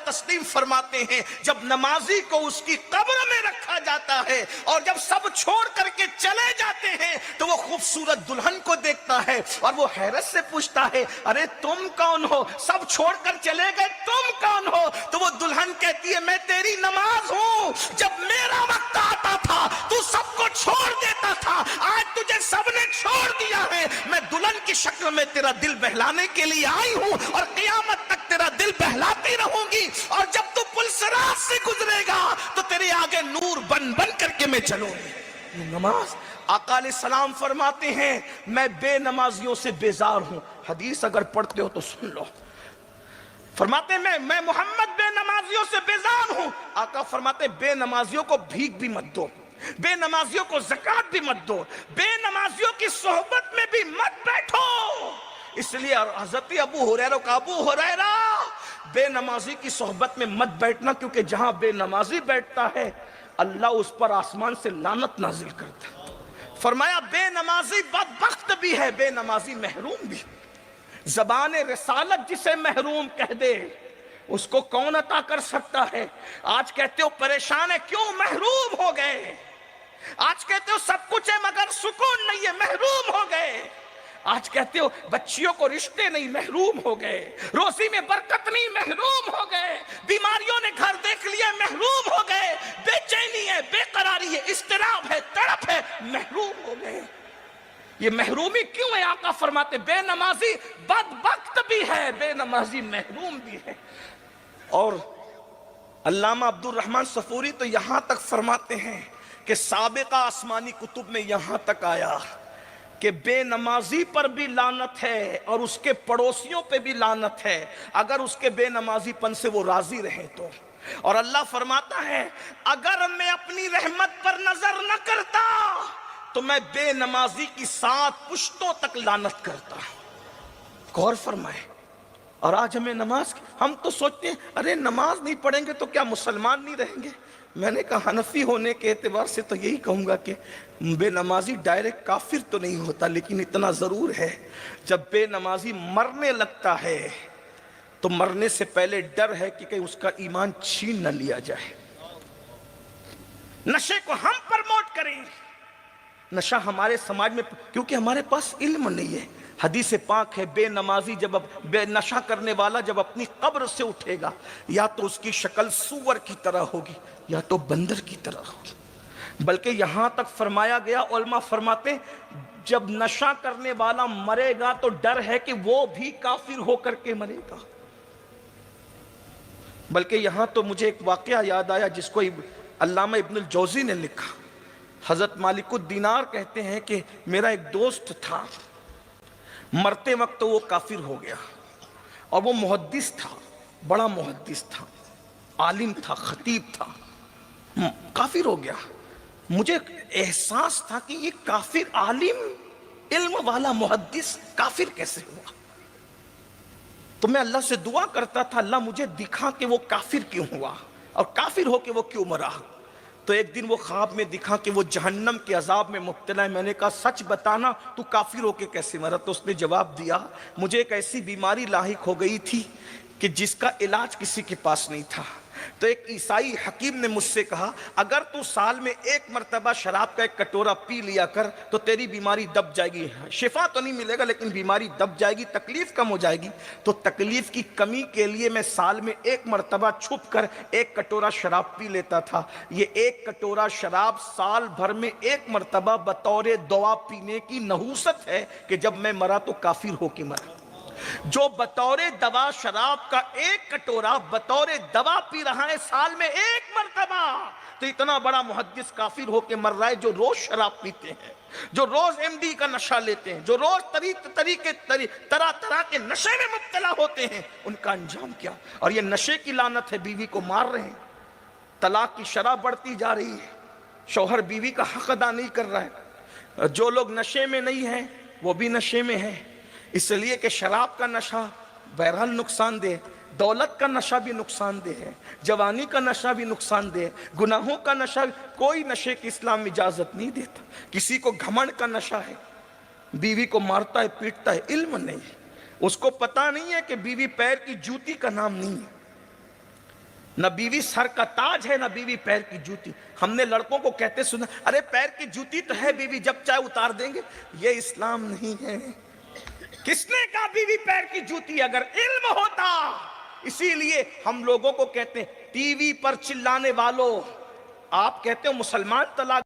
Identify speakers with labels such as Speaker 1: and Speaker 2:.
Speaker 1: تسلیم فرماتے ہیں جب نمازی کو اس کی قبر میں رکھا جاتا ہے اور جب سب چھوڑ کر کے چلے جاتے ہیں تو وہ خوبصورت دلہن کو دیکھتا ہے اور وہ حیرت سے پوچھتا ہے ارے تم کون ہو؟ سب چھوڑ کر چلے گئے، تم کون ہو؟ تو وہ دلہن کہتی ہے میں تیری نماز ہوں، جب میرا وقت آتا تھا تو سب کو چھوڑ دیتا تھا، آج تجھے سب نے چھوڑ دیا ہے، میں دلہن کی شکل میں تیرا دل بہلانے کے لیے آئی ہوں اور قیامت تک تیرا دل بہلاتی رہوں گی، اور جب تو پل صراط سے گزرے گا تو تیرے آگے نور بن بن کر کے میں چلوں گی۔ یہ نماز، آقا علیہ السلام فرماتے ہیں میں بے نمازیوں سے بیزار ہوں۔ حدیث اگر پڑھتے ہو تو سن لو، فرماتے ہیں میں محمد بے نمازیوں سے بیزار ہوں۔ آقا فرماتے ہیں بے نمازیوں کو بھیک بھی مت دو، بے نمازیوں کو زکوٰۃ بھی مت دو، بے نمازیوں کی صحبت میں بھی مت بیٹھو۔ اس لیے حضرت ابو ہریرہ کا ابو ہریرہ بے نمازی کی صحبت میں مت بیٹھنا، کیونکہ جہاں بے نمازی بیٹھتا ہے اللہ اس پر آسمان سے لعنت نازل کرتا ہے۔ فرمایا بے نمازی بدبخت بھی ہے، بے نمازی محروم بھی۔ زبان رسالت جسے محروم کہہ دے اس کو کون عطا کر سکتا ہے؟ آج کہتے ہو پریشان ہے، کیوں؟ محروم ہو گئے۔ آج کہتے ہو سب کچھ ہے مگر سکون نہیں ہے، محروم ہو گئے۔ آج کہتے ہو بچیوں کو رشتے نہیں، محروم ہو گئے۔ روزی میں برکت نہیں، محروم ہو گئے۔ بیماریوں نے گھر دیکھ لیا، محروم ہو گئے۔ بے چینی ہے، بے قراری ہے، اضطراب ہے، تڑپ ہے، محروم ہو گئے۔ یہ محرومی کیوں ہے؟ آقا فرماتے بے نمازی بدبخت بھی ہے، بے نمازی محروم بھی ہے۔ اور علامہ عبد الرحمن صفوری تو یہاں تک فرماتے ہیں کہ سابقہ آسمانی کتب میں یہاں تک آیا کہ بے نمازی پر بھی لعنت ہے اور اس کے پڑوسیوں پہ بھی لعنت ہے اگر اس کے بے نمازی پن سے وہ راضی رہے تو۔ اور اللہ فرماتا ہے اگر میں اپنی رحمت پر نظر نہ کرتا تو میں بے نمازی کی 7 پشتوں تک لعنت کرتا۔ غور فرمائے۔ اور آج ہمیں نماز، ہم تو سوچتے ہیں ارے نماز نہیں پڑھیں گے تو کیا مسلمان نہیں رہیں گے؟ میں نے کہا حنفی ہونے کے اعتبار سے تو یہی کہوں گا کہ بے نمازی ڈائریکٹ کافر تو نہیں ہوتا، لیکن اتنا ضرور ہے جب بے نمازی مرنے لگتا ہے تو مرنے سے پہلے ڈر ہے کہ کہیں اس کا ایمان چھین نہ لیا جائے۔ نشے کو ہم پرموٹ کریں، نشہ ہمارے سماج میں، کیونکہ ہمارے پاس علم نہیں ہے۔ حدیث پاک ہے بے نمازی بے نشہ کرنے والا جب اپنی قبر سے اٹھے گا یا تو اس کی شکل سور کی طرح ہوگی یا تو بندر کی طرح ہوگی۔ بلکہ یہاں تک فرمایا گیا، علماء فرماتے جب نشہ کرنے والا مرے گا تو ڈر ہے کہ وہ بھی کافر ہو کر کے مرے گا۔ بلکہ یہاں تو مجھے ایک واقعہ یاد آیا جس کو علامہ ابن الجوزی نے لکھا۔ حضرت مالک الدینار کہتے ہیں کہ میرا ایک دوست تھا، مرتے وقت وہ کافر ہو گیا، اور وہ محدث تھا، بڑا محدث تھا، عالم تھا، خطیب تھا، کافر ہو گیا۔ مجھے احساس تھا کہ یہ کافر عالم، علم والا محدث کافر کیسے ہوا؟ تو میں اللہ سے دعا کرتا تھا اللہ مجھے دکھا کہ وہ کافر کیوں ہوا اور کافر ہو کے وہ کیوں مرا۔ تو ایک دن وہ خواب میں دکھا کہ وہ جہنم کے عذاب میں مبتلا ہے۔ میں نے کہا سچ بتانا تو کافر ہو کے کیسے مرا؟ تو اس نے جواب دیا مجھے ایک ایسی بیماری لاحق ہو گئی تھی کہ جس کا علاج کسی کے پاس نہیں تھا۔ تو ایک عیسائی حکیم نے مجھ سے کہا اگر تو سال میں 1 مرتبہ شراب کا 1 کٹورا پی لیا کر تو تیری بیماری دب جائے گی، شفا تو نہیں ملے گا لیکن بیماری دب جائے گی، تکلیف کم ہو جائے گی۔ تو تکلیف کی کمی کے لیے میں سال میں 1 مرتبہ چھپ کر 1 کٹورا شراب پی لیتا تھا۔ یہ 1 کٹورا شراب سال بھر میں 1 مرتبہ بطور دوا پینے کی نحوست ہے کہ جب میں مرا تو کافر ہو کے مرا۔ جو بطور دوا شراب کا 1 کٹورا بطور دوا پی رہا ہے سال میں 1 مرتبہ، تو اتنا بڑا محدث کافر ہو کے مر رہا ہے۔ جو روز شراب پیتے ہیں، جو روز MD کا نشہ لیتے ہیں، جو روز طرح طرح کے نشے میں مبتلا ہوتے ہیں، ان کا انجام کیا؟ اور یہ نشے کی لعنت ہے، بیوی کو مار رہے ہیں، طلاق کی شرح بڑھتی جا رہی ہے، شوہر بیوی کا حق ادا نہیں کر رہا ہے۔ جو لوگ نشے میں نہیں ہیں وہ بھی نشے میں ہیں، اس لیے کہ شراب کا نشہ بہرحال نقصان دہ، دولت کا نشہ بھی نقصان دہ ہے، جوانی کا نشہ بھی نقصان دہ ہے، گناہوں کا نشہ، کوئی نشے کی اسلام اجازت نہیں دیتا۔ کسی کو گھمنڈ کا نشہ ہے، بیوی کو مارتا ہے پیٹتا ہے، علم نہیں ہے، اس کو پتہ نہیں ہے کہ بیوی پیر کی جوتی کا نام نہیں ہے۔ نہ بیوی سر کا تاج ہے، نہ بیوی پیر کی جوتی. ہم نے لڑکوں کو کہتے سنا، ارے پیر کی جوتی تو ہے بیوی، جب چاہے اتار دیں گے. یہ اسلام نہیں ہے. کس نے کہا بیوی پیر کی جوتی؟ اگر علم ہوتا. اسی لیے ہم لوگوں کو کہتے ہیں ٹی وی پر چلانے والوں، آپ کہتے ہو مسلمان طلاق